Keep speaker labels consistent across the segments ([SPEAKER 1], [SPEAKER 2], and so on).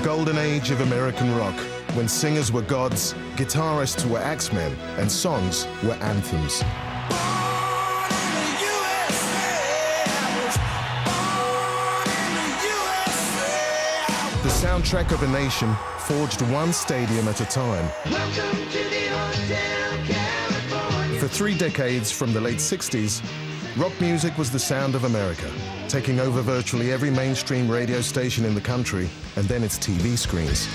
[SPEAKER 1] golden age of American rock, when singers were gods, guitarists were axemen, and songs were anthems. The soundtrack of a nation forged one stadium at a time.
[SPEAKER 2] Welcome to the Hotel California.
[SPEAKER 1] For 3 decades, from the late 60s, rock music was the sound of America, taking over virtually every mainstream radio station in the country, and then its TV screens.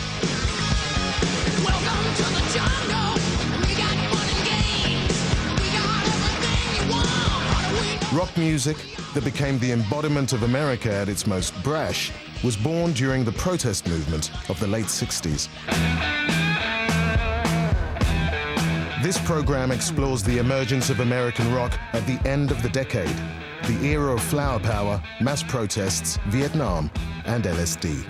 [SPEAKER 2] Welcome to the jungle. We got fun and games. We got everything you want.
[SPEAKER 1] Rock music, that became the embodiment of America at its most brash, was born during the protest movement of the late 60s. This program explores the emergence of American rock at the end of the decade, the era of flower power, mass protests, Vietnam, and LSD.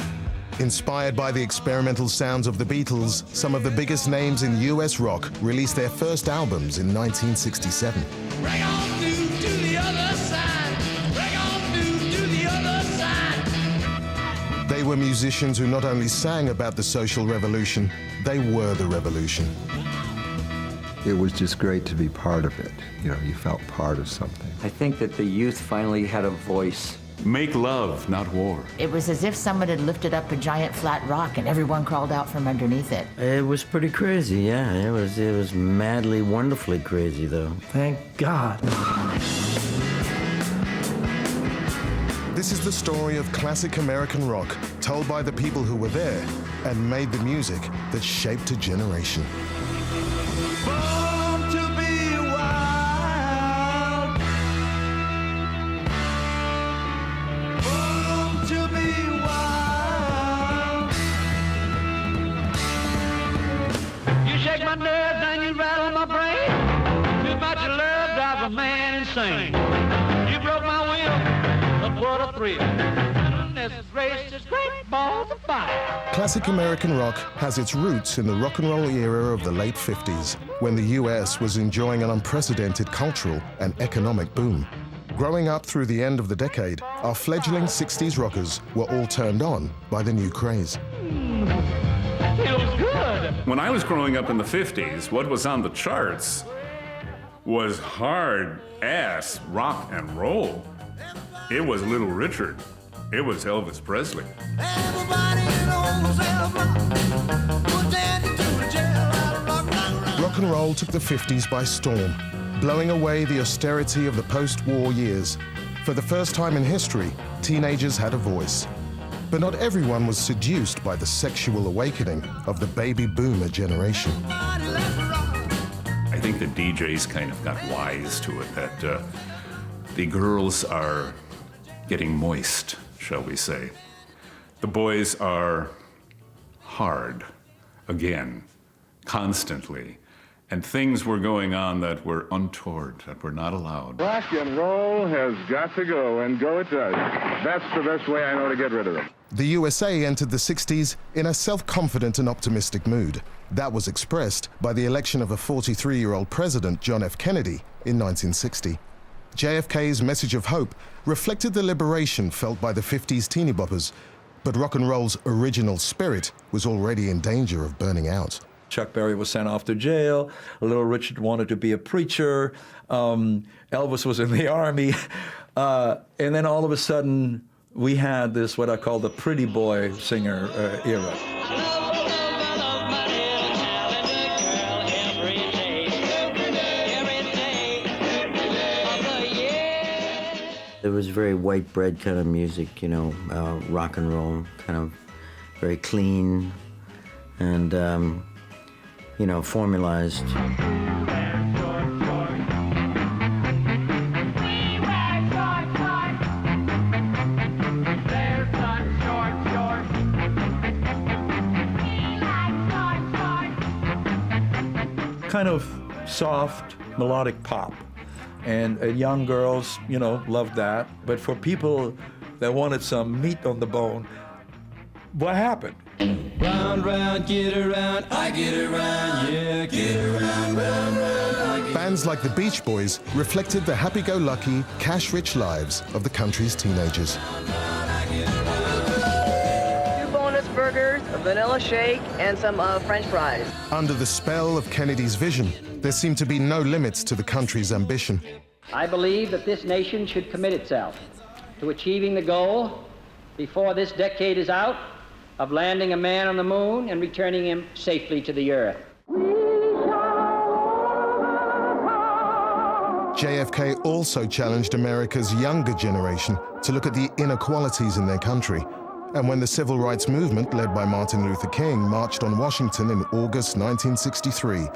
[SPEAKER 1] Inspired by the experimental sounds of the Beatles, some of the biggest names in US rock released their first albums in 1967.
[SPEAKER 2] Bring on through to the other side. Bring on through to the other side.
[SPEAKER 1] They were musicians who not only sang about the social revolution, they were the revolution.
[SPEAKER 3] It was just great to be part of it. You know, you felt part of something.
[SPEAKER 4] I think that the youth finally had a voice.
[SPEAKER 5] Make love, not war.
[SPEAKER 6] It was as if someone had lifted up a giant flat rock and everyone crawled out from underneath it.
[SPEAKER 4] It was pretty crazy, yeah. It was madly, wonderfully crazy, though.
[SPEAKER 7] Thank God.
[SPEAKER 1] This is the story of classic American rock, told by the people who were there and made the music that shaped a generation.
[SPEAKER 2] Born to be wild. Born to be wild. You shake my nerves and you rattle my brain. Too much love drives a man insane. You broke my will, but what a thrill. This race is great balls of fire.
[SPEAKER 1] Classic American rock has its roots in the rock and roll era of the late 50s, when the US was enjoying an unprecedented cultural and economic boom. Growing up through the end of the decade, our fledgling 60s rockers were all turned on by the new craze.
[SPEAKER 2] Feels good.
[SPEAKER 5] When I was growing up in the 50s, what was on the charts was hard-ass rock and roll. It was Little Richard. It was Elvis Presley.
[SPEAKER 2] Everybody knows Elvis. Put Danny to a jail out of rock and roll.
[SPEAKER 1] Rock and roll took the 50s by storm, blowing away the austerity of the post-war years. For the first time in history, teenagers had a voice. But not everyone was seduced by the sexual awakening of the baby boomer generation.
[SPEAKER 5] I think the DJs kind of got wise to it, that the girls are getting moist, shall we say. The boys are hard, again, constantly. And things were going on that were untoward, that were not allowed.
[SPEAKER 8] Rock and roll has got to go, and go it does. That's the best way I know to get rid of them.
[SPEAKER 1] The USA entered the 60s in a self-confident and optimistic mood. That was expressed by the election of a 43-year-old president, John F. Kennedy, in 1960. JFK's message of hope reflected the liberation felt by the 50s teeny boppers, but rock and roll's original spirit was already in danger of burning out.
[SPEAKER 9] Chuck Berry was sent off to jail. Little Richard wanted to be a preacher. Elvis was in the army. And then all of a sudden, we had this, what I call the pretty boy singer era.
[SPEAKER 4] It was very white bread kind of music, you know, rock and roll, kind of very clean and, you know, formalized.
[SPEAKER 9] Kind of soft, melodic pop. And young girls, you know, loved that. But for people that wanted some meat on the bone, what happened?
[SPEAKER 2] Round, round, get around, I get around, yeah, get around, round, round, I get.
[SPEAKER 1] Bands like the Beach Boys reflected the happy-go-lucky, cash-rich lives of the country's teenagers.
[SPEAKER 10] Two bonus birds
[SPEAKER 7] hamburgers, a vanilla shake, and some French fries.
[SPEAKER 1] Under the spell of Kennedy's vision, there seemed to be no limits to the country's ambition.
[SPEAKER 10] I believe that this nation should commit itself to achieving the goal, before this decade is out, of landing a man on the moon and returning him safely to the earth.
[SPEAKER 1] JFK also challenged America's younger generation to look at the inequalities in their country. And when the civil rights movement, led by Martin Luther King, marched on Washington in August 1963,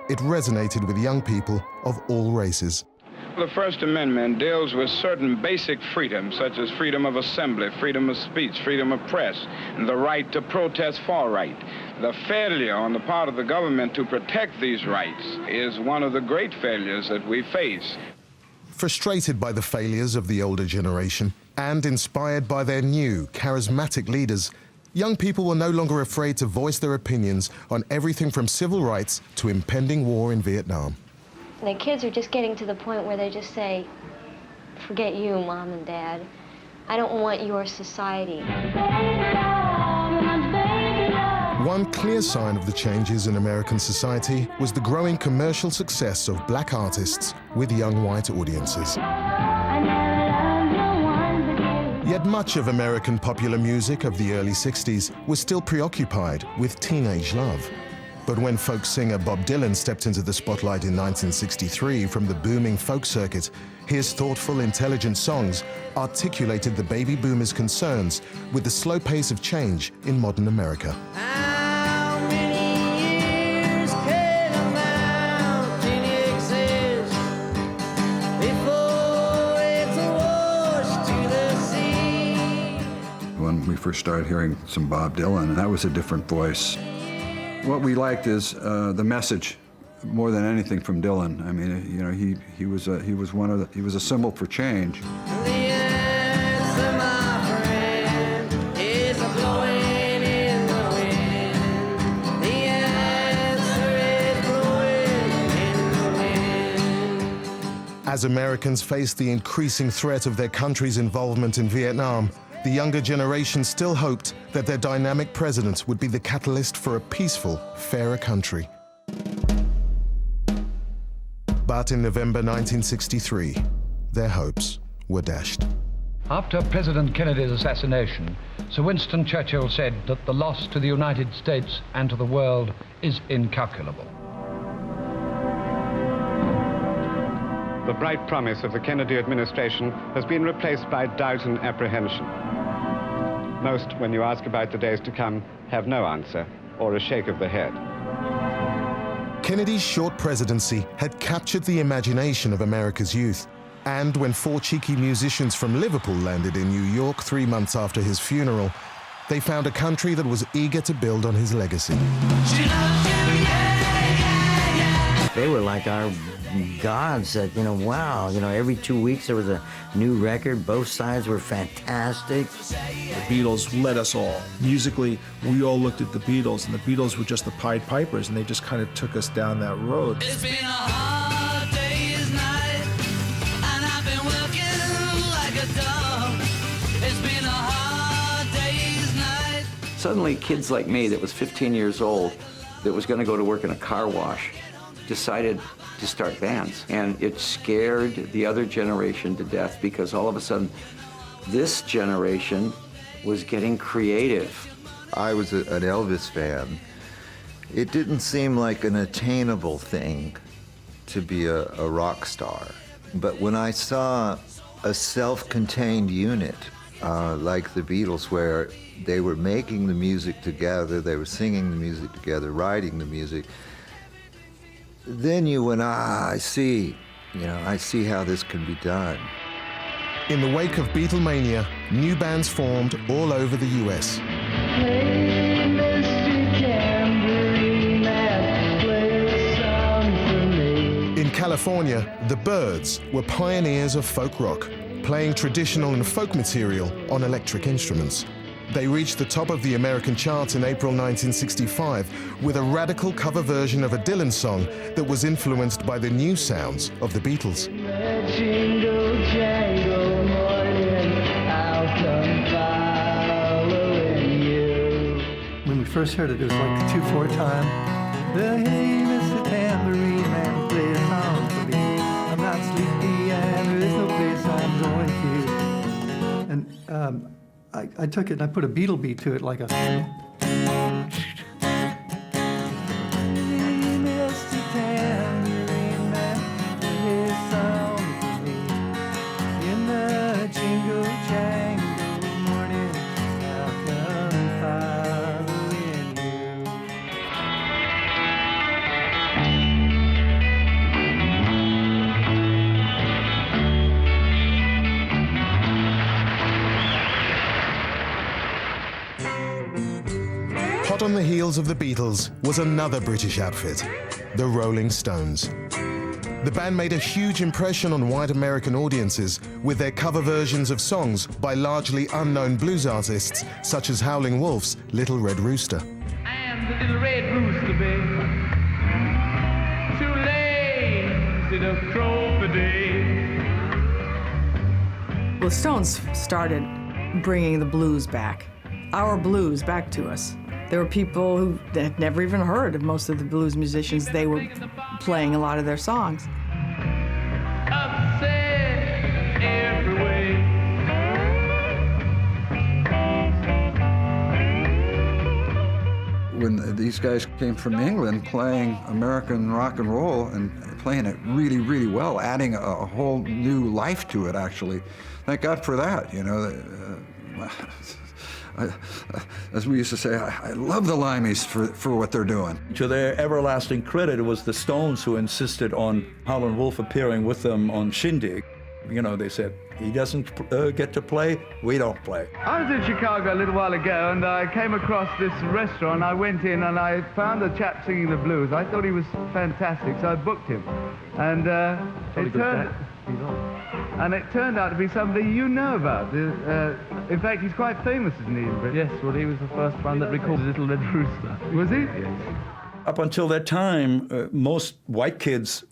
[SPEAKER 1] it resonated with young people of all races.
[SPEAKER 8] The First Amendment deals with certain basic freedoms, such as freedom of assembly, freedom of speech, freedom of press, and the right to protest for right. The failure on the part of the government to protect these rights is one of the great failures that we face.
[SPEAKER 1] Frustrated by the failures of the older generation and inspired by their new, charismatic leaders, young people were no longer afraid to voice their opinions on everything from civil rights to impending war in Vietnam.
[SPEAKER 11] The kids are just getting to the point where they just say, forget you, Mom and Dad. I don't want your society.
[SPEAKER 1] One clear sign of the changes in American society was the growing commercial success of black artists with young white audiences. Yet much of American popular music of the early 60s was still preoccupied with teenage love. But when folk singer Bob Dylan stepped into the spotlight in 1963 from the booming folk circuit, his thoughtful, intelligent songs articulated the baby boomers' concerns with the slow pace of change in modern America.
[SPEAKER 2] How many years can a mountain exist before it's washed to the sea?
[SPEAKER 3] When we first started hearing some Bob Dylan, that was a different voice. What we liked is the message more than anything from Dylan. I mean, you know, he was a symbol for change.
[SPEAKER 2] The answer, my friend, is blowing in the wind. The answer is blowing in the wind.
[SPEAKER 1] As Americans faced the increasing threat of their country's involvement in Vietnam, the younger generation still hoped that their dynamic president would be the catalyst for a peaceful, fairer country. But in November 1963, their hopes were dashed.
[SPEAKER 12] After President Kennedy's assassination, Sir Winston Churchill said that the loss to the United States and to the world is incalculable.
[SPEAKER 13] The bright promise of the Kennedy administration has been replaced by doubt and apprehension. Most, when you ask about the days to come, have no answer or a shake of the head.
[SPEAKER 1] Kennedy's short presidency had captured the imagination of America's youth. And when four cheeky musicians from Liverpool landed in New York 3 months after his funeral, they found a country that was eager to build on his legacy.
[SPEAKER 4] They were like our gods that, wow, every 2 weeks there was a new record. Both sides were fantastic.
[SPEAKER 14] The Beatles led us all. Musically, we all looked at the Beatles, and the Beatles were just the Pied Pipers, and they just kind of took us down that road.
[SPEAKER 2] It's been a hard day's night, and I've been working like a dog. It's been a hard day's night.
[SPEAKER 15] Suddenly, kids like me that was 15 years old, that was going to go to work in a car wash, decided to start bands. And it scared the other generation to death because all of a sudden, this generation was getting creative.
[SPEAKER 3] I was an Elvis fan. It didn't seem like an attainable thing to be a rock star. But when I saw a self-contained unit like the Beatles, where they were making the music together, they were singing the music together, writing the music, then you went, I see. I see how this can be done.
[SPEAKER 1] In the wake of Beatlemania, new bands formed all over the US. In California, the Byrds were pioneers of folk rock, playing traditional and folk material on electric instruments. They reached the top of the American charts in April 1965 with a radical cover version of a Dylan song that was influenced by the new sounds of the Beatles.
[SPEAKER 2] Jingle, jangle, morning, I'll come following you.
[SPEAKER 16] first heard it, it was like 2/4 time. Well, hey, Mr. Tambourine Man, play a song for me. I'm not sleepy and there is no place I'm going to. And I took it and I put a Beatle beat to it, like a...
[SPEAKER 1] Hot on the heels of the Beatles was another British outfit, the Rolling Stones. The band made a huge impression on white American audiences with their cover versions of songs by largely unknown blues artists such as Howlin' Wolf's Little Red Rooster.
[SPEAKER 2] I am the little red rooster, babe. Too lazy to crow for day.
[SPEAKER 17] Well, the Stones started bringing the blues back, our blues back to us. There were people who had never even heard of most of the blues musicians. They were playing a lot of their songs.
[SPEAKER 2] Upset every way.
[SPEAKER 15] When these guys came from England playing American rock and roll and playing it really, really well, adding a whole new life to it, actually. Thank God for that, you know. As we used to say, I love the Limeys for what they're doing.
[SPEAKER 9] To their everlasting credit, it was the Stones who insisted on Howlin' Wolf appearing with them on Shindig. You know, they said, he doesn't get to play, we don't play.
[SPEAKER 18] I was in Chicago a little while ago, and I came across this restaurant. I went in and I found a chap singing the blues. I thought he was fantastic, so I booked him. And it turned out to be somebody you know about. In fact, he's quite famous, isn't he, in Britain?
[SPEAKER 19] Yes, well, he was the first one that recorded Little Red Rooster.
[SPEAKER 18] Was he?
[SPEAKER 19] Yes.
[SPEAKER 9] Up until that time, most white kids,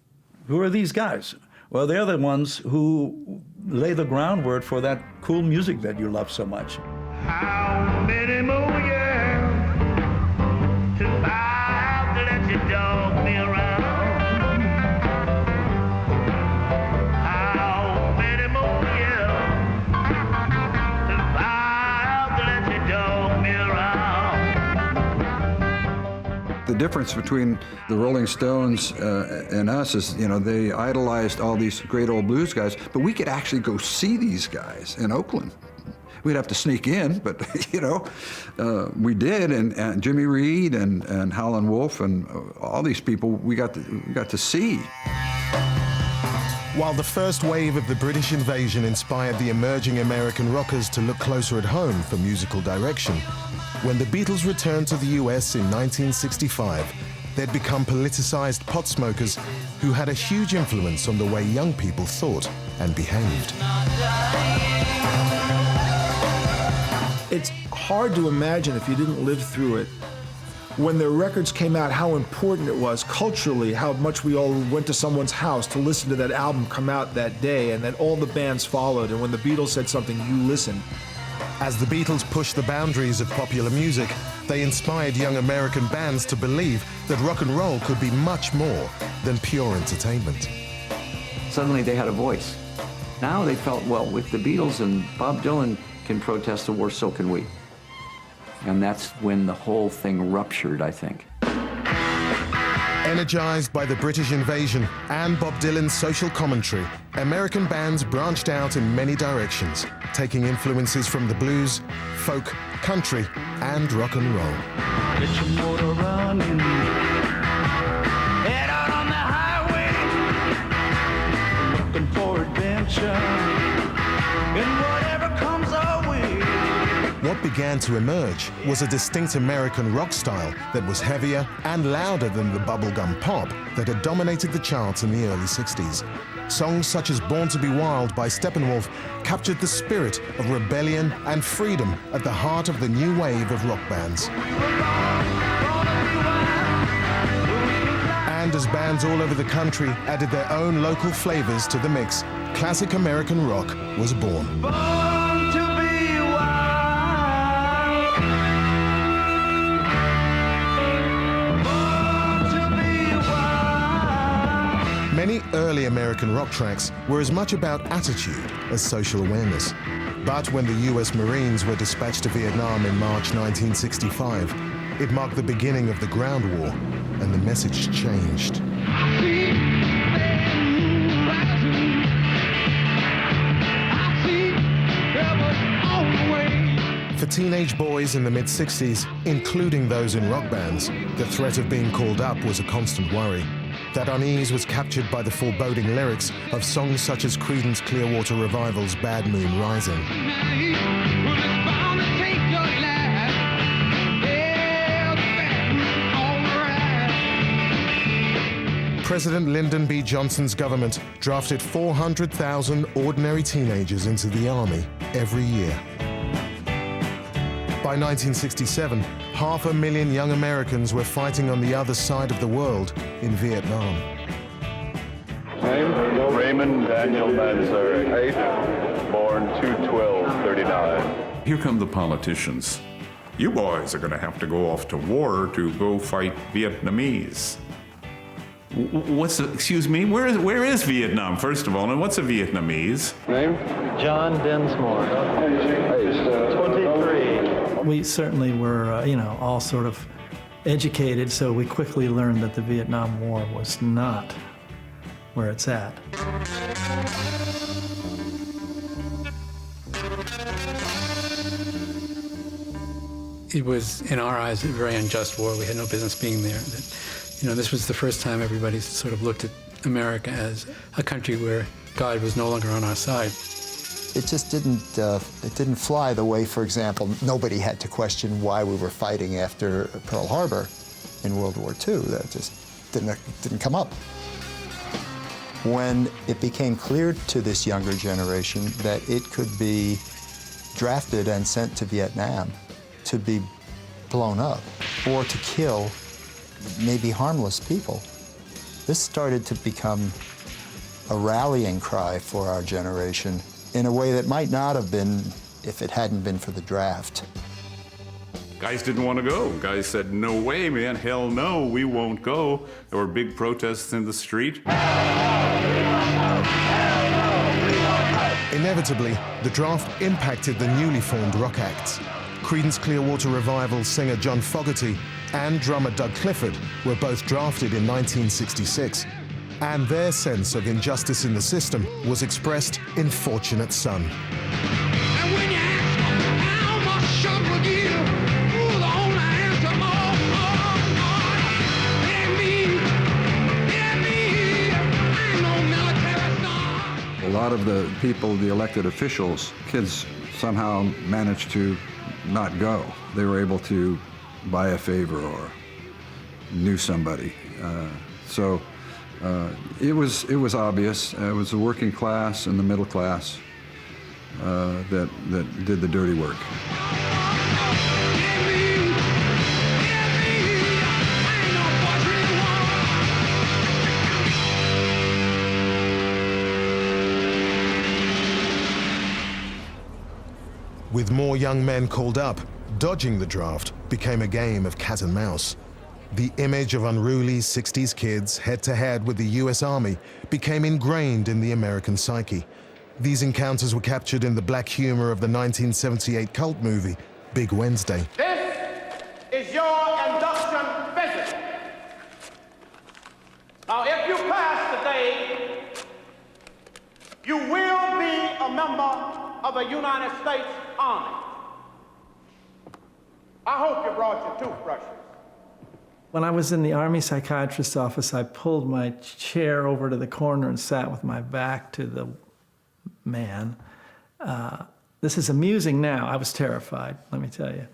[SPEAKER 9] who are these guys? Well, they're the ones who lay the groundwork for that cool music that you love so much.
[SPEAKER 2] How many more years till I have to let you dog me around?
[SPEAKER 15] The difference between the Rolling Stones and us is, you know, they idolized all these great old blues guys, but we could actually go see these guys in Oakland. We'd have to sneak in, but, you know, we did, and Jimmy Reed and Howlin' Wolf and all these people we got to see.
[SPEAKER 1] While the first wave of the British invasion inspired the emerging American rockers to look closer at home for musical direction, when the Beatles returned to the US in 1965, they'd become politicized pot smokers who had a huge influence on the way young people thought and behaved.
[SPEAKER 14] It's hard to imagine, if you didn't live through it, when their records came out, how important it was culturally, how much we all went to someone's house to listen to that album come out that day, and then all the bands followed, and when the Beatles said something, you listened.
[SPEAKER 1] As the Beatles pushed the boundaries of popular music, they inspired young American bands to believe that rock and roll could be much more than pure entertainment.
[SPEAKER 15] Suddenly they had a voice. Now they felt, well, if the Beatles and Bob Dylan can protest the war, so can we. And that's when the whole thing ruptured, I think.
[SPEAKER 1] Energized by the British invasion and Bob Dylan's social commentary, American bands branched out in many directions, taking influences from the blues, folk, country, and rock and roll.
[SPEAKER 2] Get your motor running. Head out on the highway. Looking for adventure. And whatever comes our way.
[SPEAKER 1] What began to emerge was a distinct American rock style that was heavier and louder than the bubblegum pop that had dominated the charts in the early 60s. Songs such as Born to be Wild by Steppenwolf captured the spirit of rebellion and freedom at the heart of the new wave of rock bands. And as bands all over the country added their own local flavors to the mix, classic American rock was born. Many early American rock tracks were as much about attitude as social awareness. But when the US Marines were dispatched to Vietnam in March 1965, it marked the beginning of the ground war, and the message changed. For teenage boys in the mid-60s, including those in rock bands, the threat of being called up was a constant worry. That unease was captured by the foreboding lyrics of songs such as Creedence Clearwater Revival's Bad Moon Rising. President Lyndon B. Johnson's government drafted 400,000 ordinary teenagers into the Army every year. By 1967, 500,000 young Americans were fighting on the other side of the world in Vietnam.
[SPEAKER 20] Name? Raymond Daniel Manzur, age, born 2/12/39.
[SPEAKER 5] Here come the politicians. You boys are going to have to go off to war to go fight Vietnamese. Excuse me, where is Vietnam, first of all, and what's a Vietnamese?
[SPEAKER 20] Name?
[SPEAKER 19] John Densmore.
[SPEAKER 20] Age?
[SPEAKER 19] 23. We certainly were, all sort of educated, so we quickly learned that the Vietnam War was not where it's at.
[SPEAKER 21] It was, in our eyes, a very unjust war. We had no business being there. This was the first time everybody sort of looked at America as a country where God was no longer on our side.
[SPEAKER 22] It just didn't fly the way, for example, nobody had to question why we were fighting after Pearl Harbor in World War II. That just didn't come up. When it became clear to this younger generation that it could be drafted and sent to Vietnam to be blown up or to kill maybe harmless people, this started to become a rallying cry for our generation in a way that might not have been if it hadn't been for the draft.
[SPEAKER 5] Guys didn't want to go. Guys said, no way, man, hell no, we won't go. There were big protests in the street.
[SPEAKER 1] Inevitably, the draft impacted the newly formed rock acts. Creedence Clearwater Revival singer John Fogerty and drummer Doug Clifford were both drafted in 1966, and their sense of injustice in the system was expressed in Fortunate Son.
[SPEAKER 2] And when you ask how much should we give, the only answer, ain't no military song.
[SPEAKER 23] A lot of the people, the elected officials, kids somehow managed to not go. They were able to buy a favor or knew somebody. It was obvious. It was the working class and the middle class that did the dirty work.
[SPEAKER 1] With more young men called up, dodging the draft became a game of cat and mouse. The image of unruly 60s kids head-to-head with the US Army became ingrained in the American psyche. These encounters were captured in the black humor of the 1978 cult movie, Big Wednesday.
[SPEAKER 24] This is your induction visit. Now, if you pass today, you will be a member of the United States Army. I hope you brought your toothbrushes.
[SPEAKER 19] When I was in the Army psychiatrist's office, I pulled my chair over to the corner and sat with my back to the man. This is amusing now. I was terrified, let me tell you.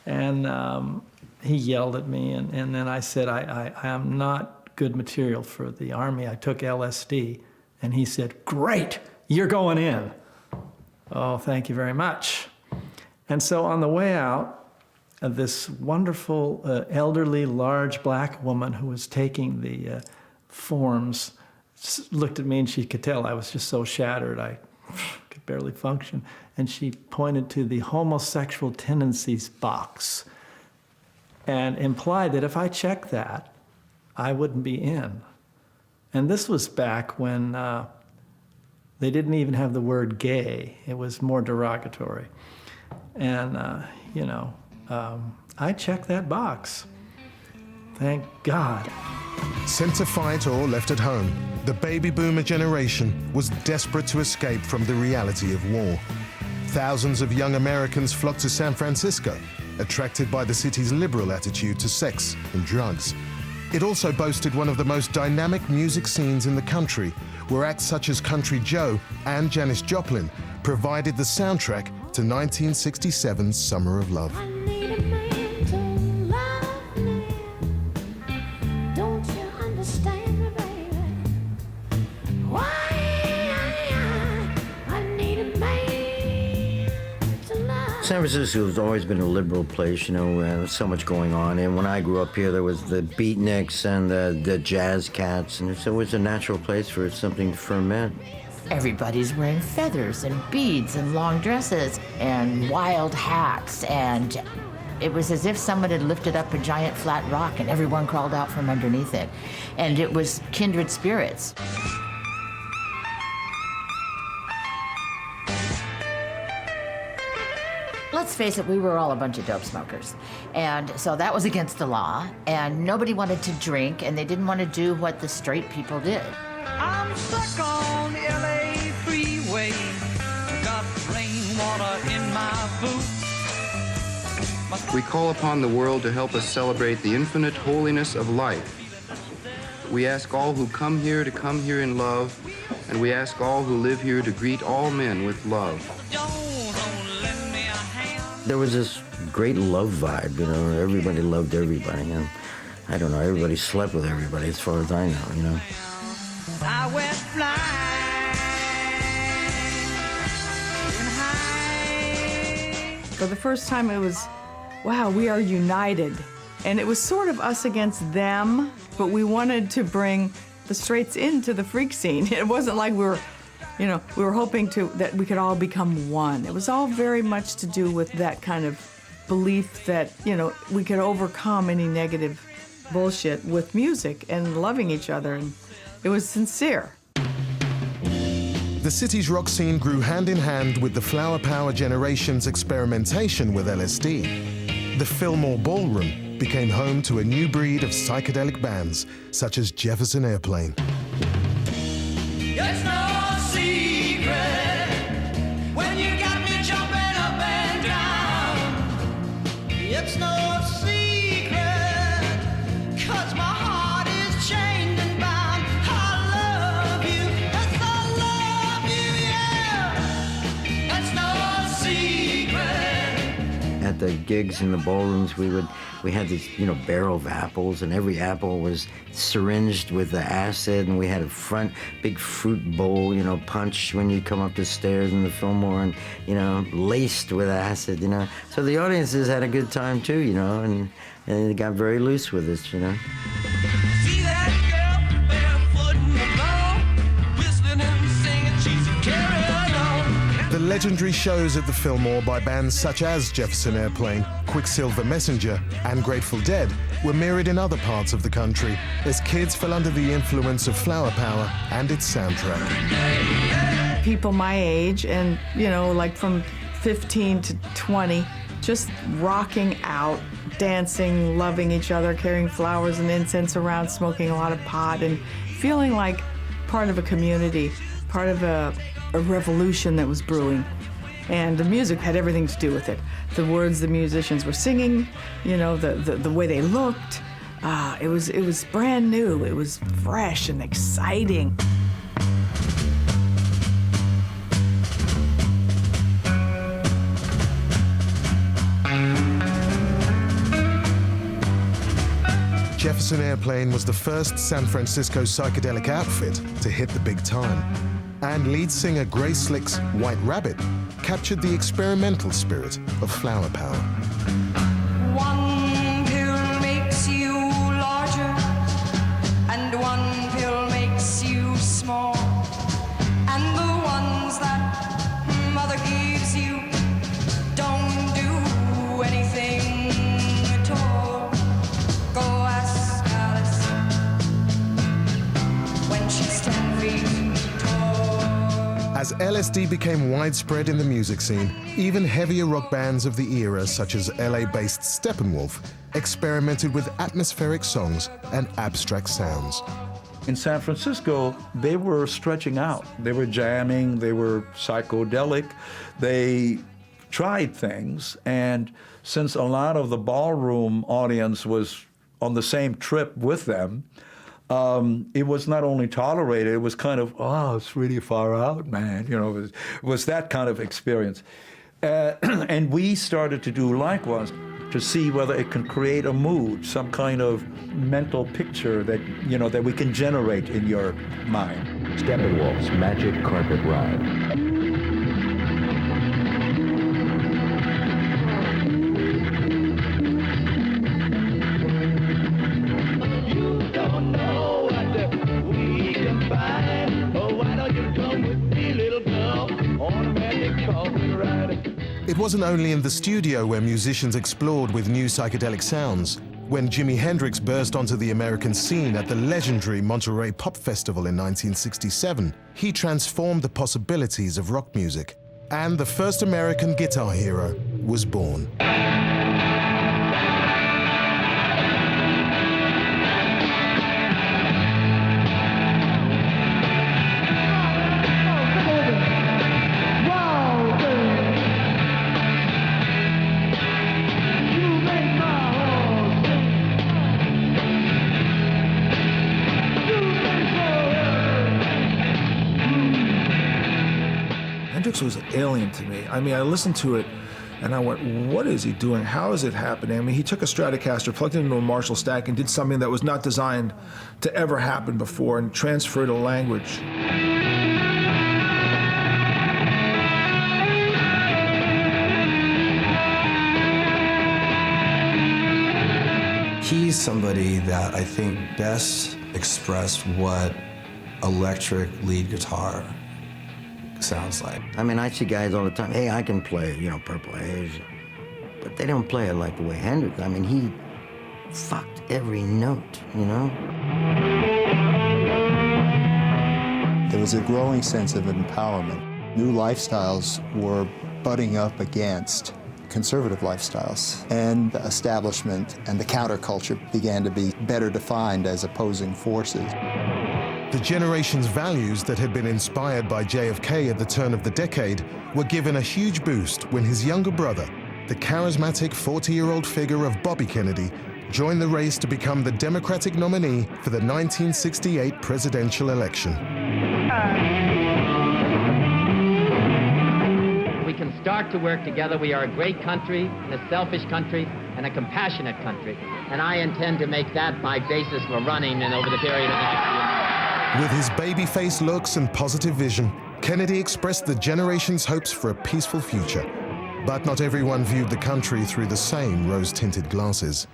[SPEAKER 19] And he yelled at me, and then I said, I am not good material for the Army. I took LSD. And he said, great, you're going in. Oh, thank you very much. And so on the way out, this wonderful, elderly, large black woman who was taking the forms looked at me, and she could tell I was just so shattered I could barely function. And she pointed to the homosexual tendencies box and implied that if I checked that, I wouldn't be in. And this was back when they didn't even have the word gay. It was more derogatory. And, I checked that box. Thank God.
[SPEAKER 1] Sent to fight or left at home, the baby boomer generation was desperate to escape from the reality of war. Thousands of young Americans flocked to San Francisco, attracted by the city's liberal attitude to sex and drugs. It also boasted one of the most dynamic music scenes in the country, where acts such as Country Joe and Janis Joplin provided the soundtrack to 1967's Summer of Love.
[SPEAKER 4] San Francisco has always been a liberal place, so much going on. And when I grew up here, there was the beatniks and the jazz cats, and so it was a natural place for something to ferment.
[SPEAKER 6] Everybody's wearing feathers and beads and long dresses and wild hats, and it was as if someone had lifted up a giant flat rock and everyone crawled out from underneath it. And it was kindred spirits. Let's face it, we were all a bunch of dope smokers. And so that was against the law, and nobody wanted to drink, and they didn't want to do what the straight people did.
[SPEAKER 2] I'm stuck on the LA freeway. Got rainwater in my boots.
[SPEAKER 7] We call upon the world to help us celebrate the infinite holiness of life. We ask all who come here to come here in love, and we ask all who live here to greet all men with love.
[SPEAKER 4] There was this great love vibe, everybody loved everybody, and I don't know, everybody slept with everybody as far as I know,
[SPEAKER 2] I went flying high.
[SPEAKER 17] For the first time, it was, wow, we are united. And it was sort of us against them, but we wanted to bring the straights into the freak scene. It wasn't like we were hoping that we could all become one. It was all very much to do with that kind of belief that, we could overcome any negative bullshit with music and loving each other. And it was sincere.
[SPEAKER 1] The city's rock scene grew hand in hand with the Flower Power generation's experimentation with LSD. The Fillmore Ballroom became home to a new breed of psychedelic bands, such as Jefferson Airplane.
[SPEAKER 2] It's no secret when you got me jumping up and down. It's no secret, 'cause my heart is chained and bound. I love you, yes, I love you, yeah. It's no secret.
[SPEAKER 4] At the gigs in the ballrooms, we had these, barrel of apples, and every apple was syringed with the acid, and we had a big fruit bowl, punch when you come up the stairs in the Fillmore, and, laced with acid, So the audiences had a good time too, and they got very loose with us,
[SPEAKER 2] See that girl barefoot in the floor, whistling and singing, she's carrying on.
[SPEAKER 1] The legendary shows at the Fillmore by bands such as Jefferson Airplane, Quicksilver Messenger, and Grateful Dead were mirrored in other parts of the country as kids fell under the influence of Flower Power and its soundtrack.
[SPEAKER 17] People my age and, like from 15 to 20, just rocking out, dancing, loving each other, carrying flowers and incense around, smoking a lot of pot, and feeling like part of a community, part of a revolution that was brewing. And the music had everything to do with it. The words the musicians were singing, the way they looked. It was brand new. It was fresh and exciting.
[SPEAKER 1] Jefferson Airplane was the first San Francisco psychedelic outfit to hit the big time. And lead singer Grace Slick's White Rabbit captured the experimental spirit of Flower Power.
[SPEAKER 2] One pill makes you larger, and one pill makes you small. And the ones that mother gives you don't do anything at all. Go ask Alice when
[SPEAKER 1] As LSD became widespread in the music scene, even heavier rock bands of the era, such as LA-based Steppenwolf, experimented with atmospheric songs and abstract sounds.
[SPEAKER 9] In San Francisco, they were stretching out. They were jamming, they were psychedelic, they tried things, and since a lot of the ballroom audience was on the same trip with them, it was not only tolerated, it was kind of, oh, it's really far out, man. You know, it was that kind of experience. And we started to do likewise, to see whether it can create a mood, some kind of mental picture that, you know, that we can generate in your mind.
[SPEAKER 8] Steppenwolf's Magic Carpet Ride.
[SPEAKER 1] It wasn't only in the studio where musicians explored with new psychedelic sounds. When Jimi Hendrix burst onto the American scene at the legendary Monterey Pop Festival in 1967, he transformed the possibilities of rock music. And the first American guitar hero was born.
[SPEAKER 14] Hendrix was alien to me. I mean, I listened to it and I went, what is he doing? How is it happening? I mean, he took a Stratocaster, plugged it into a Marshall stack, and did something that was not designed to ever happen before, and transferred a language.
[SPEAKER 10] He's somebody that I think best expressed what electric lead guitar sounds like.
[SPEAKER 4] I mean, I see guys all the time, hey, I can play, you know, Purple Haze, but they don't play it like the way Hendrix. I mean, he fucked every note, you know?
[SPEAKER 22] There was a growing sense of empowerment. New lifestyles were butting up against conservative lifestyles, and the establishment and the counterculture began to be better defined as opposing forces.
[SPEAKER 1] The generation's values that had been inspired by JFK at the turn of the decade were given a huge boost when his younger brother, the charismatic 40-year-old figure of Bobby Kennedy, joined the race to become the Democratic nominee for the 1968 presidential election.
[SPEAKER 11] We can start to work together. We are a great country, and a selfish country, and a compassionate country. And I intend to make that my basis for running and over the period of the next few months.
[SPEAKER 1] With his baby-faced looks and positive vision, Kennedy expressed the generation's hopes for a peaceful future. But not everyone viewed the country through the same rose-tinted glasses.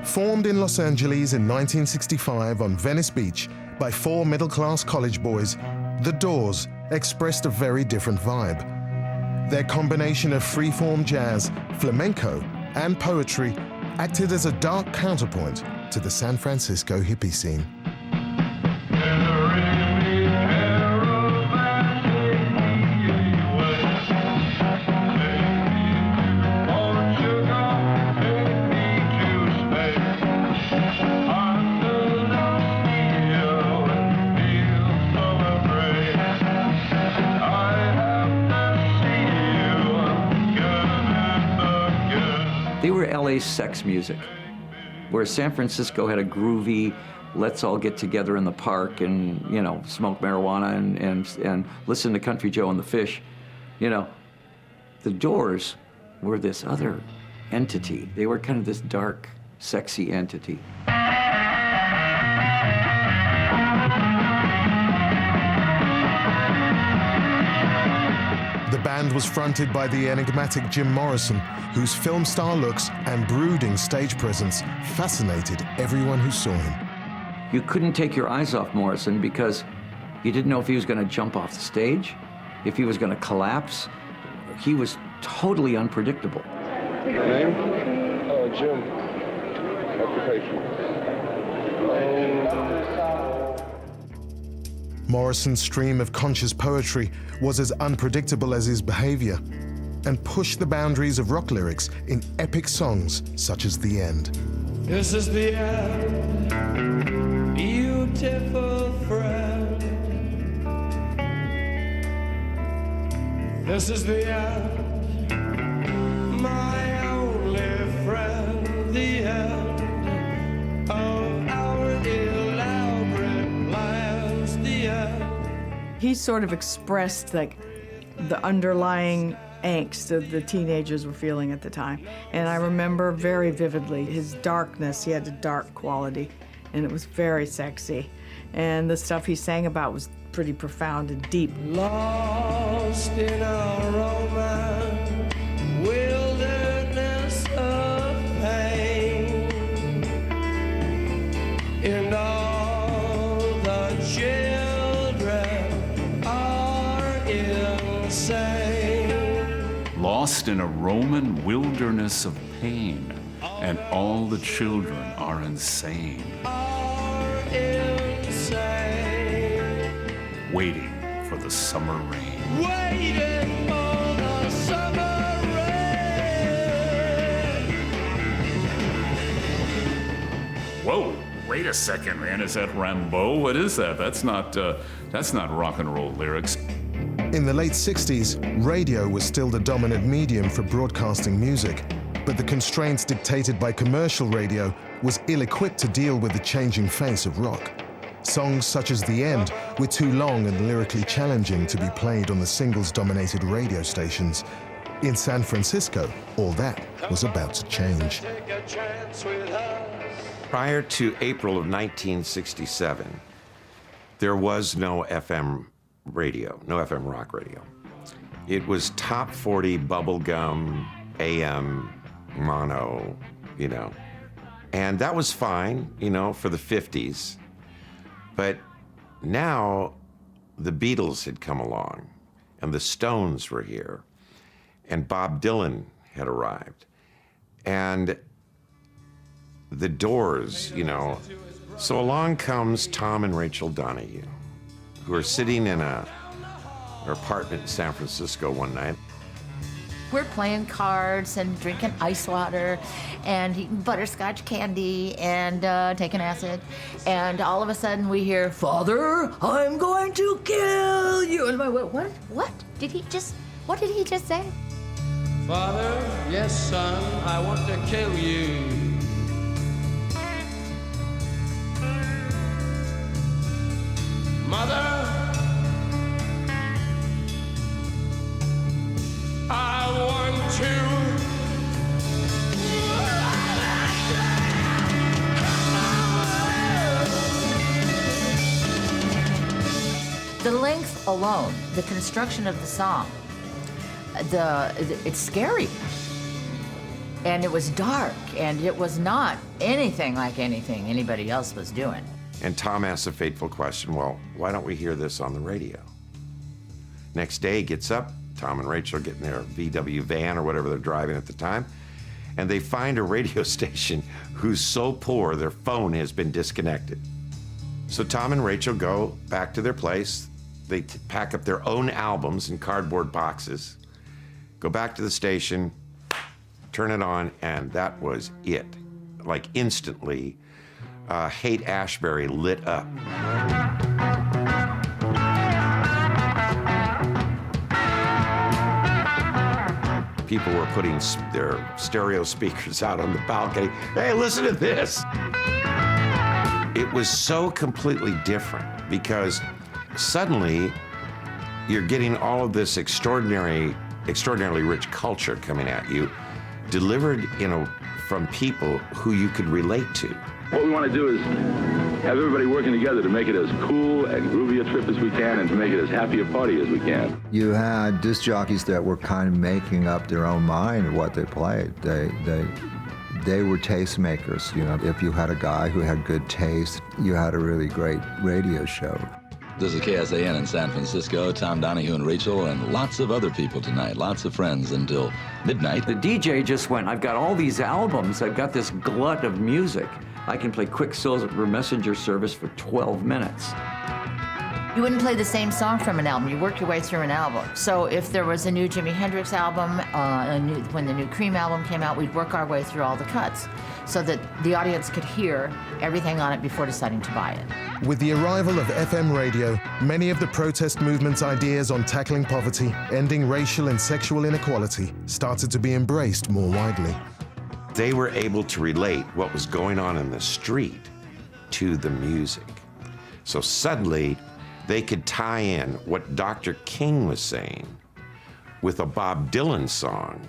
[SPEAKER 1] Formed in Los Angeles in 1965 on Venice Beach by 4 middle-class college boys, The Doors expressed a very different vibe. Their combination of freeform jazz, flamenco, and poetry acted as a dark counterpoint to the San Francisco hippie scene.
[SPEAKER 15] They were LA's sex music, where San Francisco had a groovy, let's all get together in the park and, you know, smoke marijuana and listen to Country Joe and the Fish. You know, the Doors were this other entity. They were kind of this dark, sexy entity.
[SPEAKER 1] The band was fronted by the enigmatic Jim Morrison, whose film star looks and brooding stage presence fascinated everyone who saw him.
[SPEAKER 15] You couldn't take your eyes off Morrison because you didn't know if he was going to jump off the stage, if he was going to collapse. He was totally unpredictable.
[SPEAKER 20] Name? Jim. Occupation?
[SPEAKER 1] Morrison's stream of conscious poetry was as unpredictable as his behavior and pushed the boundaries of rock lyrics in epic songs such as The End.
[SPEAKER 2] This is the end, beautiful friend. This is the end, my only friend. The end of our elaborate plans. The end.
[SPEAKER 17] He sort of expressed like the underlying angst that the teenagers were feeling at the time. And I remember very vividly his darkness. He had a dark quality, and it was very sexy. And the stuff he sang about was pretty profound and deep.
[SPEAKER 2] Lost in our romance, wilderness of pain, and all the children are insane.
[SPEAKER 5] Lost in a Roman wilderness of pain, and all the children are insane. Waiting for the summer rain.
[SPEAKER 2] Waiting for the summer rain.
[SPEAKER 5] Whoa, wait a second, man. Is that Rimbaud? What is that? That's not rock and roll lyrics.
[SPEAKER 1] In the late 60s, radio was still the dominant medium for broadcasting music, but the constraints dictated by commercial radio was ill-equipped to deal with the changing face of rock. Songs such as The End were too long and lyrically challenging to be played on the singles-dominated radio stations. In San Francisco, all that was about to change.
[SPEAKER 3] Prior to April of 1967, there was no FM radio, no FM rock radio. It was top 40 bubblegum, AM, mono, you know. And that was fine, you know, for the 50s. But now the Beatles had come along, and the Stones were here, and Bob Dylan had arrived, and the Doors, you know. So along comes Tom and Rachel Donahue, who are sitting in their apartment in San Francisco one night.
[SPEAKER 6] We're playing cards and drinking ice water and eating butterscotch candy and taking acid. And all of a sudden we hear, "Father, I'm going to kill you." And I went, what? What did he just say?
[SPEAKER 2] Father, yes, son, I want to kill you. Mother, I want to.
[SPEAKER 6] The length alone, the construction of the song, it's scary. And it was dark, and it was not anything like anything anybody else was doing.
[SPEAKER 3] And Tom asks a fateful question, well, why don't we hear this on the radio? Next day, he gets up, Tom and Rachel get in their VW van or whatever they're driving at the time, and they find a radio station who's so poor their phone has been disconnected. So Tom and Rachel go back to their place. They pack up their own albums in cardboard boxes, go back to the station, turn it on, and that was it. Like instantly, Haight-Ashbury lit up. People were putting their stereo speakers out on the balcony. Hey, listen to this. It was so completely different because suddenly you're getting all of this extraordinarily rich culture coming at you, delivered from people who you could relate to.
[SPEAKER 12] What we want to do is have everybody working together to make it as cool and groovy a trip as we can and to make it as happy a party as we can.
[SPEAKER 22] You had disc jockeys that were kind of making up their own mind of what they played. They were tastemakers. You know, if you had a guy who had good taste, you had a really great radio show.
[SPEAKER 13] This is KSAN in San Francisco. Tom Donahue and Rachel and lots of other people tonight. Lots of friends until midnight.
[SPEAKER 15] The DJ just went, I've got all these albums. I've got this glut of music. I can play Quicksilver Messenger service for 12 minutes.
[SPEAKER 6] You wouldn't play the same song from an album. You work your way through an album. So if there was a new Jimi Hendrix album, when the new Cream album came out, we'd work our way through all the cuts so that the audience could hear everything on it before deciding to buy it.
[SPEAKER 1] With the arrival of FM radio, many of the protest movement's ideas on tackling poverty, ending racial and sexual inequality, started to be embraced more widely.
[SPEAKER 3] They were able to relate what was going on in the street to the music. So suddenly, they could tie in what Dr. King was saying with a Bob Dylan song,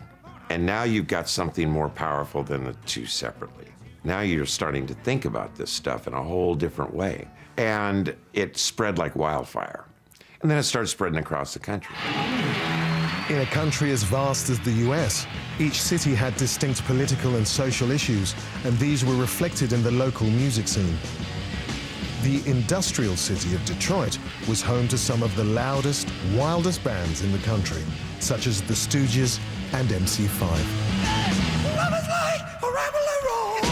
[SPEAKER 3] and now you've got something more powerful than the two separately. Now you're starting to think about this stuff in a whole different way. And it spread like wildfire. And then it started spreading across the country.
[SPEAKER 1] In a country as vast as the US, each city had distinct political and social issues, and these were reflected in the local music scene. The industrial city of Detroit was home to some of the loudest, wildest bands in the country, such as the Stooges and MC5.
[SPEAKER 2] Love is like a rambling road.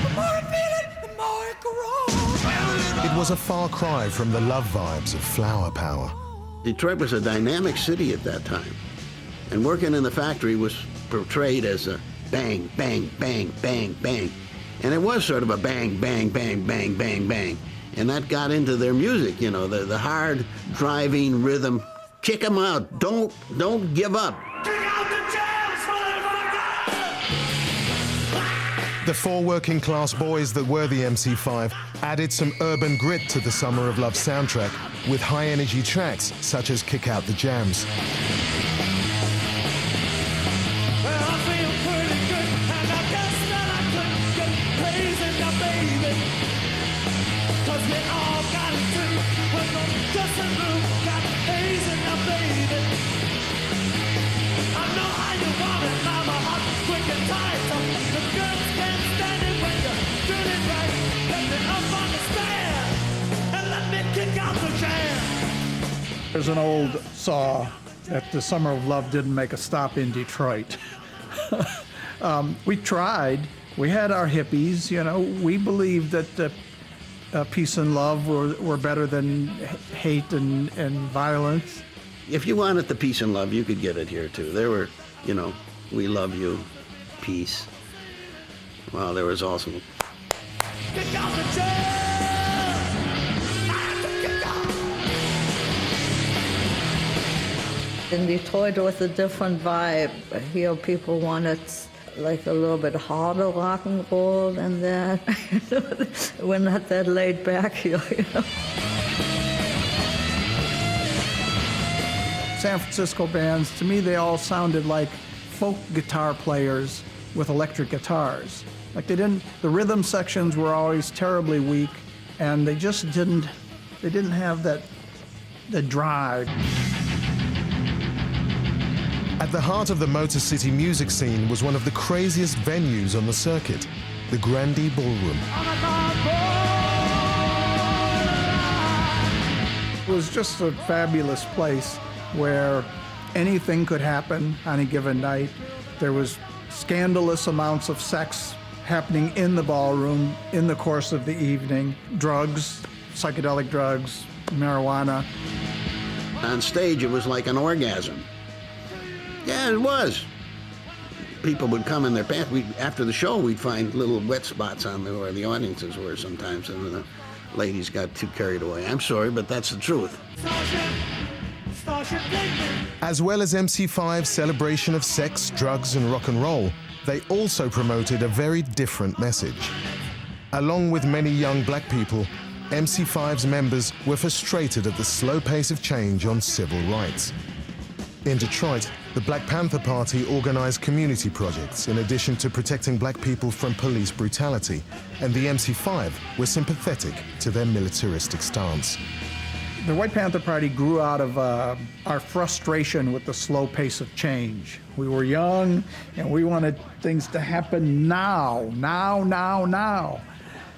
[SPEAKER 2] The more I feel it, the more it grows.
[SPEAKER 1] It was a far cry from the love vibes of flower power.
[SPEAKER 16] Detroit was a dynamic city at that time, and working in the factory was portrayed as a bang, bang, bang, bang, bang. And it was sort of a bang, bang, bang, bang, bang, bang. And that got into their music, you know, the hard driving rhythm. Kick them out. Don't give up.
[SPEAKER 1] The four working class boys that were the MC5 added some urban grit to the Summer of Love soundtrack with high energy tracks such as Kick Out the Jams.
[SPEAKER 18] There's an old saw that the Summer of Love didn't make a stop in Detroit. We tried. We had our hippies, you know. We believed that peace and love were better than hate and violence.
[SPEAKER 16] If you wanted the peace and love, you could get it here too. There were, you know, we love you, peace. Well, there was also
[SPEAKER 21] in Detroit, it was a different vibe. Here, people wanted like a little bit harder rock and roll than that. We're not that laid back here, you know.
[SPEAKER 18] San Francisco bands, to me, they all sounded like folk guitar players with electric guitars. Like the rhythm sections were always terribly weak, and they just didn't have the drive.
[SPEAKER 1] At the heart of the Motor City music scene was one of the craziest venues on the circuit, the Grande Ballroom.
[SPEAKER 18] It was just a fabulous place where anything could happen on a given night. There was scandalous amounts of sex happening in the ballroom in the course of the evening. Drugs, psychedelic drugs, marijuana.
[SPEAKER 16] on stage. It was like an orgasm. Yeah, it was. People would come in their pants. After the show, we'd find little wet spots on where the audiences were sometimes, and the ladies got too carried away. I'm sorry, but that's the truth.
[SPEAKER 1] As well as MC5's celebration of sex, drugs, and rock and roll, they also promoted a very different message. Along with many young black people, MC5's members were frustrated at the slow pace of change on civil rights. In Detroit, the Black Panther Party organized community projects in addition to protecting black people from police brutality, and the MC5 were sympathetic to their militaristic stance.
[SPEAKER 18] The White Panther Party grew out of our frustration with the slow pace of change. We were young, and we wanted things to happen now.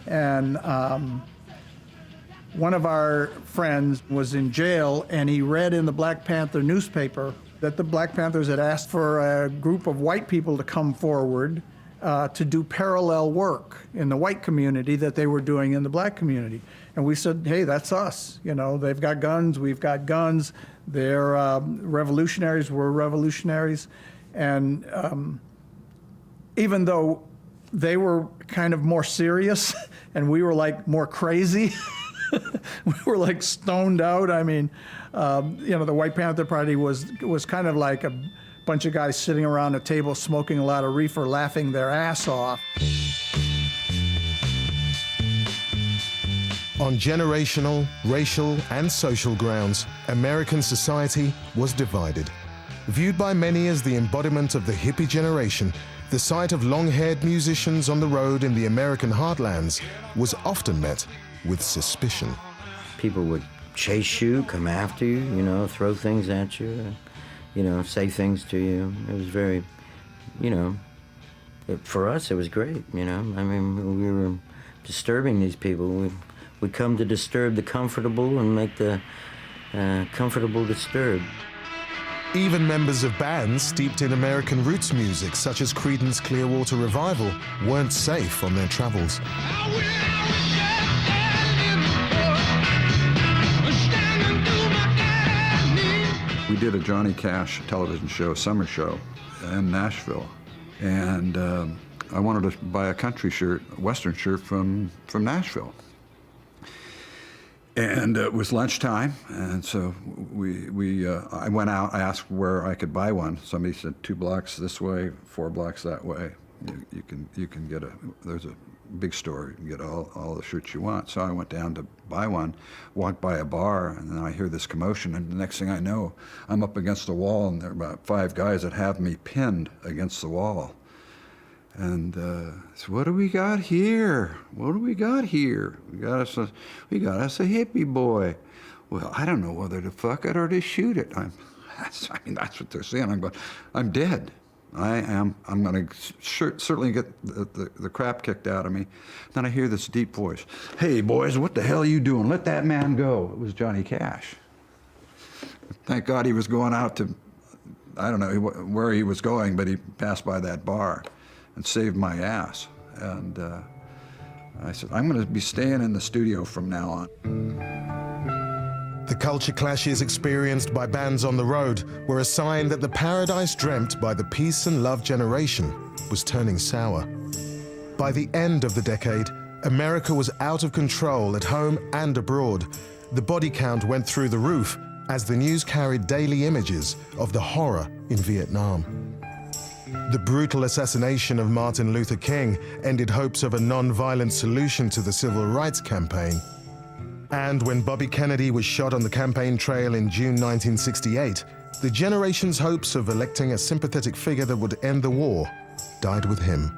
[SPEAKER 18] And one of our friends was in jail, and he read in the Black Panther newspaper that the Black Panthers had asked for a group of white people to come forward to do parallel work in the white community that they were doing in the black community. And we said, hey, that's us. You know, they've got guns, we've got guns. They're revolutionaries, we're revolutionaries. And even though they were kind of more serious and we were like more crazy, we were like stoned out. I mean, you know, the White Panther Party was kind of like a bunch of guys sitting around a table smoking a lot of reefer, laughing their ass off.
[SPEAKER 1] On generational, racial, and social grounds, American society was divided. Viewed by many as the embodiment of the hippie generation, the sight of long-haired musicians on the road in the American heartlands was often met with suspicion.
[SPEAKER 4] People would chase you, come after you, you know, throw things at you, you know, say things to you. It was very, you know, for us it was great, you know. I mean, we were disturbing these people. We'd come to disturb the comfortable and make the comfortable disturbed.
[SPEAKER 1] Even members of bands steeped in American roots music, such as Creedence Clearwater Revival, weren't safe on their travels.
[SPEAKER 7] We did a Johnny Cash television show, summer show, in Nashville. And I wanted to buy a country shirt, a Western shirt from Nashville. And it was lunchtime, and so I went out. I asked where I could buy one. Somebody said 2 blocks this way, 4 blocks that way. You can get there's a big store. You can get all the shirts you want. So I went down to buy one, walked by a bar, and then I hear this commotion. And the next thing I know, I'm up against the wall, and there are about 5 guys that have me pinned against the wall. And so what do we got here? What do we got here? We got us a hippie boy. Well, I don't know whether to fuck it or to shoot it. I mean, that's what they're saying. I'm dead. I'm going to certainly get the crap kicked out of me. Then I hear this deep voice. Hey, boys, what the hell are you doing? Let that man go. It was Johnny Cash. Thank God he was going out to, I don't know where he was going, but he passed by that bar and saved my ass. And I said, I'm going to be staying in the studio from now on.
[SPEAKER 1] The culture clashes experienced by bands on the road were a sign that the paradise dreamt by the peace and love generation was turning sour. By the end of the decade, America was out of control at home and abroad. The body count went through the roof as the news carried daily images of the horror in Vietnam. The brutal assassination of Martin Luther King ended hopes of a non-violent solution to the civil rights campaign. And when Bobby Kennedy was shot on the campaign trail in June 1968, the generation's hopes of electing a sympathetic figure that would end the war died with him.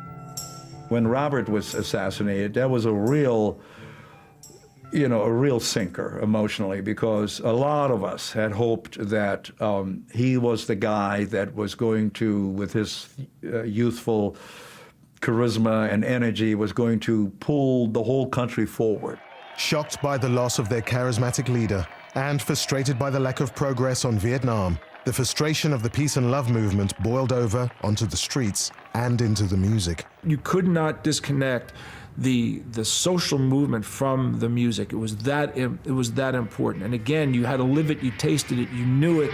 [SPEAKER 9] When Robert was assassinated, that was a real sinker emotionally, because a lot of us had hoped that he was the guy that was going to, with his youthful charisma and energy, was going to pull the whole country forward.
[SPEAKER 1] Shocked by the loss of their charismatic leader and frustrated by the lack of progress on Vietnam, the frustration of the peace and love movement boiled over onto the streets and into the music.
[SPEAKER 14] You could not disconnect the social movement from the music. It was that important. And again, you had to live it, you tasted it, you knew it.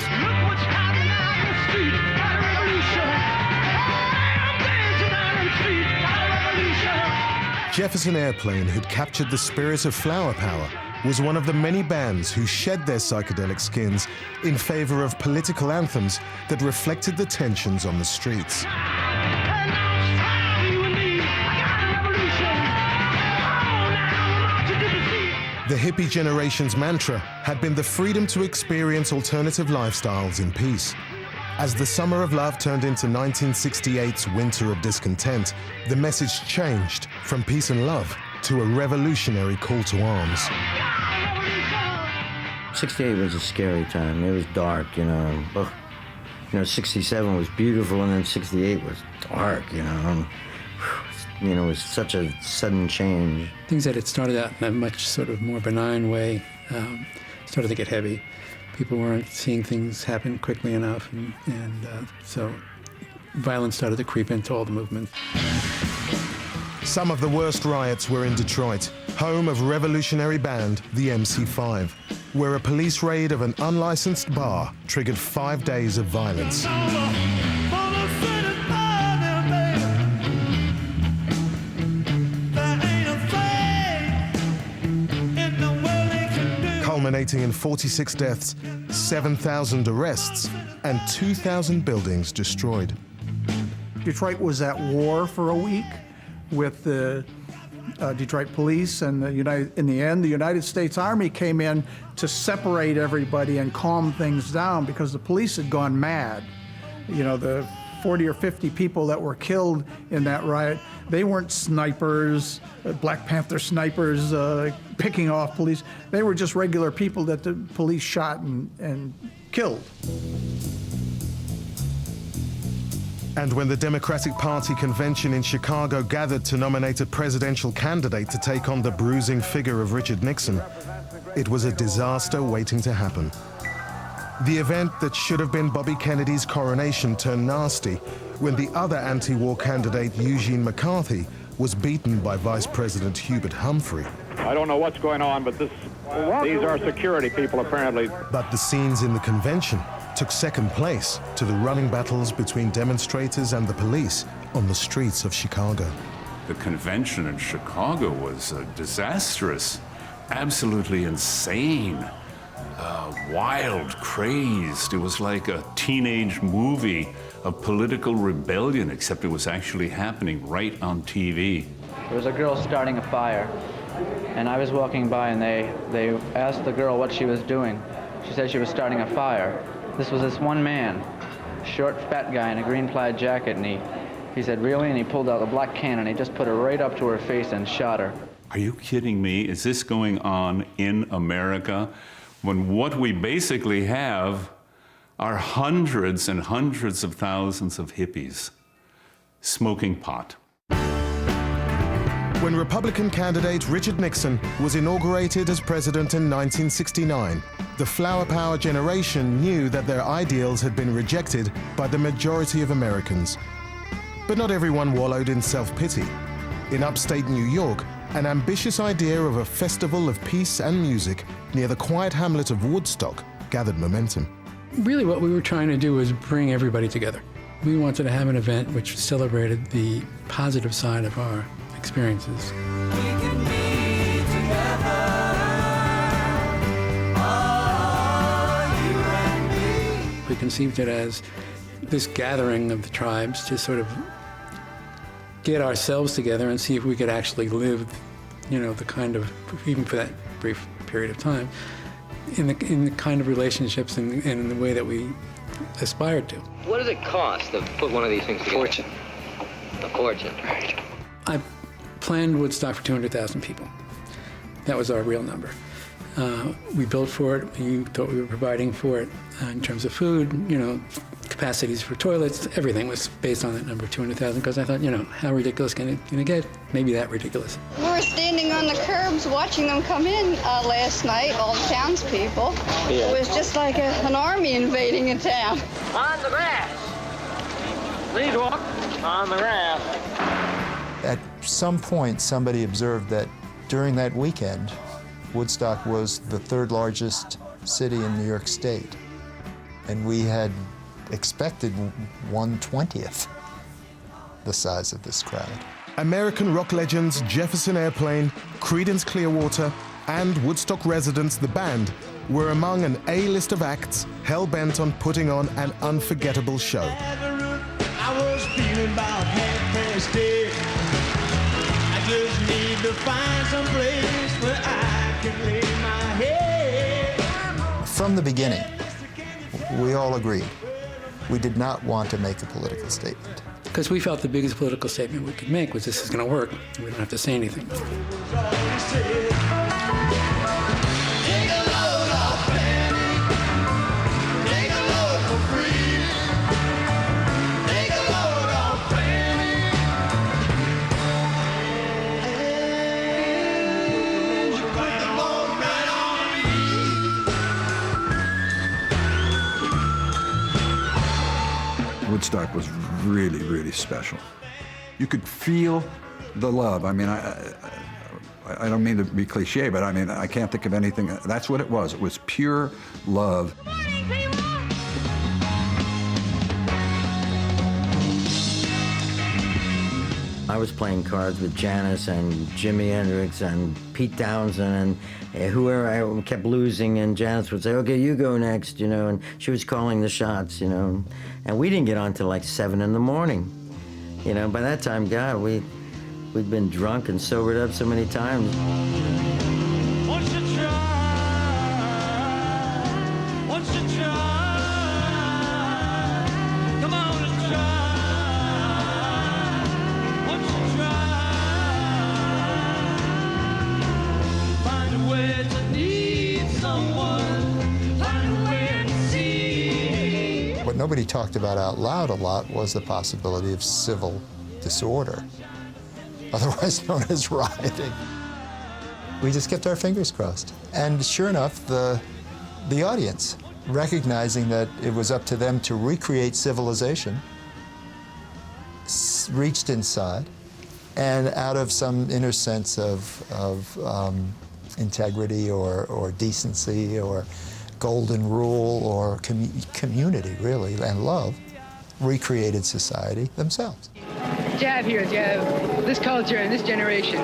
[SPEAKER 1] Jefferson Airplane, who'd captured the spirit of flower power, was one of the many bands who shed their psychedelic skins in favor of political anthems that reflected the tensions on the streets. The hippie generation's mantra had been the freedom to experience alternative lifestyles in peace. As the summer of love turned into 1968's winter of discontent, the message changed from peace and love to a revolutionary call to arms.
[SPEAKER 4] 68 was a scary time. It was dark, you know. 67 was beautiful, and then 68 was dark, you know. It was such a sudden change.
[SPEAKER 19] Things that had started out in a much sort of more benign way started to get heavy. People weren't seeing things happen quickly enough, and so violence started to creep into all the movements.
[SPEAKER 1] Some of the worst riots were in Detroit, home of revolutionary band the MC5, where a police raid of an unlicensed bar triggered 5 days of violence. Culminating in 46 deaths, 7,000 arrests, and 2,000 buildings destroyed.
[SPEAKER 18] Detroit was at war for a week with the Detroit police, and in the end, the United States Army came in to separate everybody and calm things down because the police had gone mad. You know, the 40 or 50 people that were killed in that riot, they weren't snipers, Black Panther snipers picking off police. They were just regular people that the police shot and killed.
[SPEAKER 1] And when the Democratic Party convention in Chicago gathered to nominate a presidential candidate to take on the bruising figure of Richard Nixon, it was a disaster waiting to happen. The event that should have been Bobby Kennedy's coronation turned nasty when the other anti-war candidate, Eugene McCarthy, was beaten by Vice President Hubert Humphrey.
[SPEAKER 8] I don't know what's going on, but these are security people, apparently.
[SPEAKER 1] But the scenes in the convention took second place to the running battles between demonstrators and the police on the streets of Chicago.
[SPEAKER 5] The convention in Chicago was disastrous, absolutely insane, wild, crazed. It was like a teenage movie of political rebellion, except it was actually happening right on TV.
[SPEAKER 10] There was a girl starting a fire, and I was walking by, and they asked the girl what she was doing. She said she was starting a fire. This was this one man, short, fat guy in a green plaid jacket, and he said, "Really?" And he pulled out a black cannon, and he just put it right up to her face and shot her.
[SPEAKER 5] Are you kidding me? Is this going on in America when what we basically have are hundreds and hundreds of thousands of hippies smoking pot?
[SPEAKER 1] When Republican candidate Richard Nixon was inaugurated as president in 1969, the flower power generation knew that their ideals had been rejected by the majority of Americans. But not everyone wallowed in self-pity. In upstate New York, an ambitious idea of a festival of peace and music near the quiet hamlet of Woodstock gathered momentum.
[SPEAKER 19] Really what we were trying to do was bring everybody together. We wanted to have an event which celebrated the positive side of our experiences. We conceived it as this gathering of the tribes to sort of get ourselves together and see if we could actually live, you know, the kind of, even for that brief period of time, in the kind of relationships and in the way that we aspired to.
[SPEAKER 23] What does it cost to put one of these things together? Fortune. A fortune. Right.
[SPEAKER 19] I planned Woodstock for 200,000 people. That was our real number. We built for it. We thought we were providing for it in terms of food, you know, capacities for toilets. Everything was based on that number, 200,000, because I thought, you know, how ridiculous can it get? Maybe that ridiculous.
[SPEAKER 24] We were standing on the curbs watching them come in last night, all the townspeople. Yeah. It was just like an army invading a town.
[SPEAKER 23] On the grass. Please walk on the grass.
[SPEAKER 22] At some point, somebody observed that during that weekend, Woodstock was the third largest city in New York State. And we had expected 1/20th the size of this crowd.
[SPEAKER 1] American rock legends Jefferson Airplane, Creedence Clearwater, and Woodstock residents The Band were among an A-list of acts hell-bent on putting on an unforgettable show.
[SPEAKER 2] I was feeling about half-past 8. I just need to find some place where I can lay my head.
[SPEAKER 22] From the beginning, we all agreed we did not want to make a political statement.
[SPEAKER 19] Because we felt the biggest political statement we could make was this is going to work. We don't have to say anything.
[SPEAKER 7] Woodstock was really, really special. You could feel The love. I mean, I don't mean to be cliche, but I mean, I can't think of anything. That's what it was. It was pure love.
[SPEAKER 4] I was playing cards with Janis and Jimi Hendrix and Pete Townsend and whoever. I kept losing, and Janis would say, "Okay, you go next," you know, and she was calling the shots, you know. And we didn't get on till like 7 in the morning, you know. By that time, God, we'd been drunk and sobered up so many times.
[SPEAKER 22] What nobody talked about out loud a lot was the possibility of civil disorder, otherwise known as rioting. We just kept our fingers crossed. And sure enough, the audience, recognizing that it was up to them to recreate civilization, reached inside, and out of some inner sense of integrity or decency or golden rule or community, really, and love, recreated society themselves.
[SPEAKER 11] What you have here is you have this culture and this generation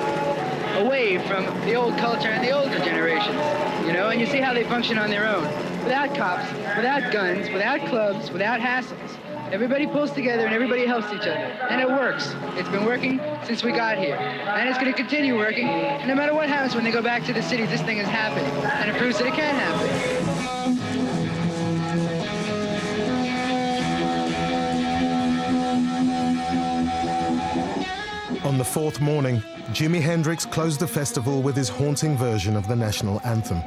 [SPEAKER 11] away from the old culture and the older generations, you know, and you see how they function on their own. Without cops, without guns, without clubs, without hassles. Everybody pulls together and everybody helps each other. And it works. It's been working since we got here. And it's going to continue working. And no matter what happens when they go back to the cities, this thing is happening. And it proves that it can happen.
[SPEAKER 1] On the fourth morning, Jimi Hendrix closed the festival with his haunting version of the national anthem.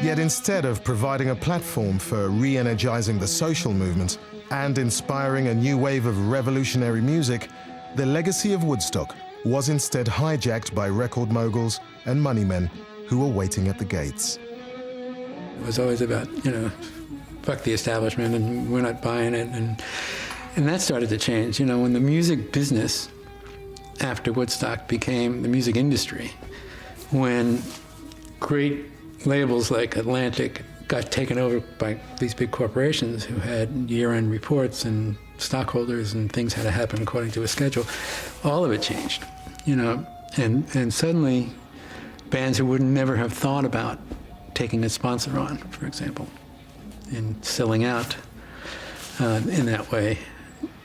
[SPEAKER 1] Yet instead of providing a platform for re-energizing the social movement and inspiring a new wave of revolutionary music, the legacy of Woodstock was instead hijacked by record moguls and moneymen who were waiting at the gates.
[SPEAKER 19] It was always about, you know, fuck the establishment and we're not buying it. And that started to change. You know, when the music business after Woodstock became the music industry, when great labels like Atlantic got taken over by these big corporations who had year-end reports and stockholders and things had to happen according to a schedule, all of it changed, you know, and suddenly bands who would never have thought about taking a sponsor on, for example, and selling out in that way,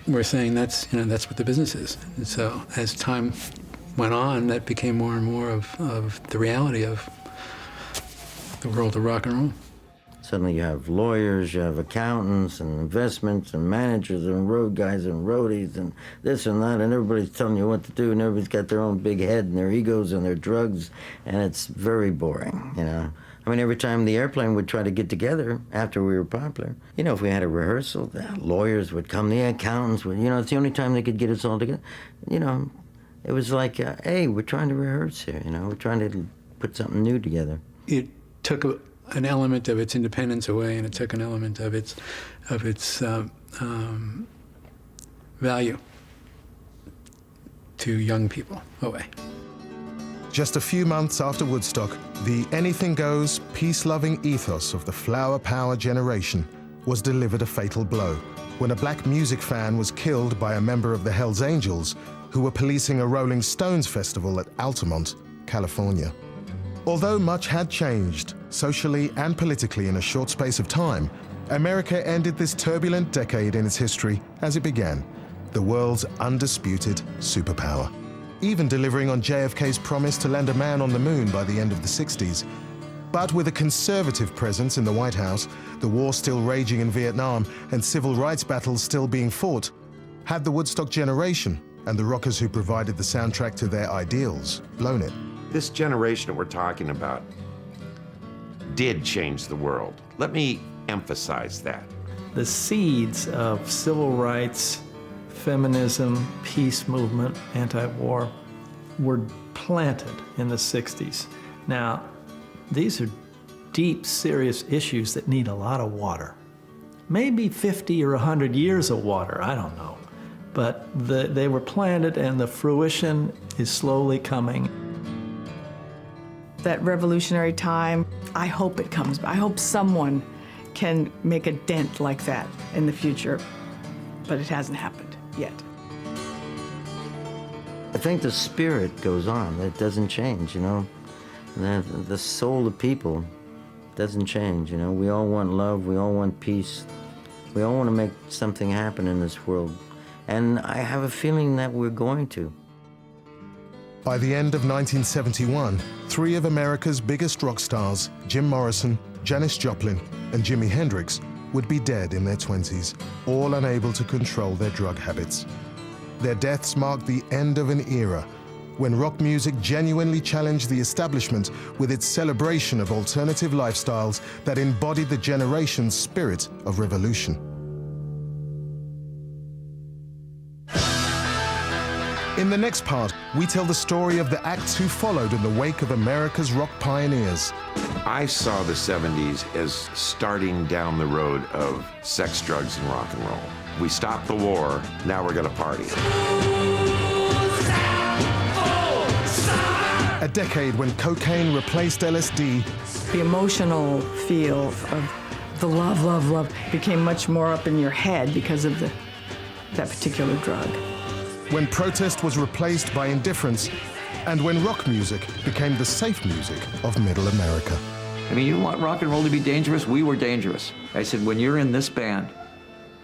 [SPEAKER 19] we're saying that's, you know, that's what the business is. And so as time went on, that became more and more of the reality of the world of rock and roll.
[SPEAKER 4] Suddenly you have lawyers, you have accountants and investments and managers and road guys and roadies and this and that, and everybody's telling you what to do, and everybody's got their own big head and their egos and their drugs, and it's very boring, you know. I mean, every time the Airplane would try to get together after we were popular, you know, if we had a rehearsal, the lawyers would come, the accountants would, you know, it's the only time they could get us all together. You know, it was like, hey, we're trying to rehearse here, you know, we're trying to put something new together.
[SPEAKER 19] It took an element of its independence away, and it took an element of its value to young people away.
[SPEAKER 1] Just a few months after Woodstock, the anything-goes, peace-loving ethos of the flower power generation was delivered a fatal blow when a black music fan was killed by a member of the Hells Angels who were policing a Rolling Stones festival at Altamont, California. Although much had changed, socially and politically in a short space of time, America ended this turbulent decade in its history as it began, the world's undisputed superpower. Even delivering on JFK's promise to land a man on the moon by the end of the 60s. But with a conservative presence in the White House, the war still raging in Vietnam, and civil rights battles still being fought, had the Woodstock generation and the rockers who provided the soundtrack to their ideals blown it?
[SPEAKER 3] This generation that we're talking about did change the world. Let me emphasize that.
[SPEAKER 12] The seeds of civil rights, feminism, peace movement, anti-war were planted in the 60s. Now, these are deep, serious issues that need a lot of water. Maybe 50 or 100 years of water, I don't know. But they were planted and the fruition is slowly coming.
[SPEAKER 13] That revolutionary time, I hope it comes. I hope someone can make a dent like that in the future, but it hasn't happened yet.
[SPEAKER 4] I think the spirit goes on. It doesn't change, you know. The soul of people doesn't change, you know. We all want love. We all want peace. We all want to make something happen in this world. And I have a feeling that we're going to.
[SPEAKER 1] By the end of 1971, 3 of America's biggest rock stars, Jim Morrison, Janis Joplin, and Jimi Hendrix, would be dead in their 20s, all unable to control their drug habits. Their deaths marked the end of an era when rock music genuinely challenged the establishment with its celebration of alternative lifestyles that embodied the generation's spirit of revolution. In the next part, we tell the story of the acts who followed in the wake of America's rock pioneers.
[SPEAKER 3] I saw the 70s as starting down the road of sex, drugs, and rock and roll. We stopped the war, now we're gonna party.
[SPEAKER 1] A decade when cocaine replaced LSD.
[SPEAKER 13] The emotional feel of the love, love, love became much more up in your head because of that particular drug.
[SPEAKER 1] When protest was replaced by indifference, and when rock music became the safe music of Middle America.
[SPEAKER 15] I mean, you want rock and roll to be dangerous? We were dangerous. I said, when you're in this band,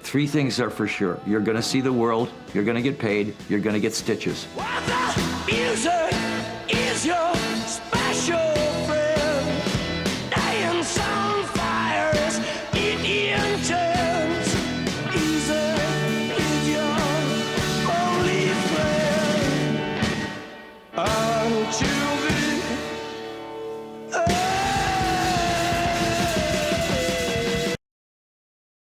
[SPEAKER 15] 3 things are for sure. You're gonna see the world, you're gonna get paid, you're gonna get stitches.
[SPEAKER 2] Music is your special friend. Dance on fires, it intends. Music is your only friend. Unto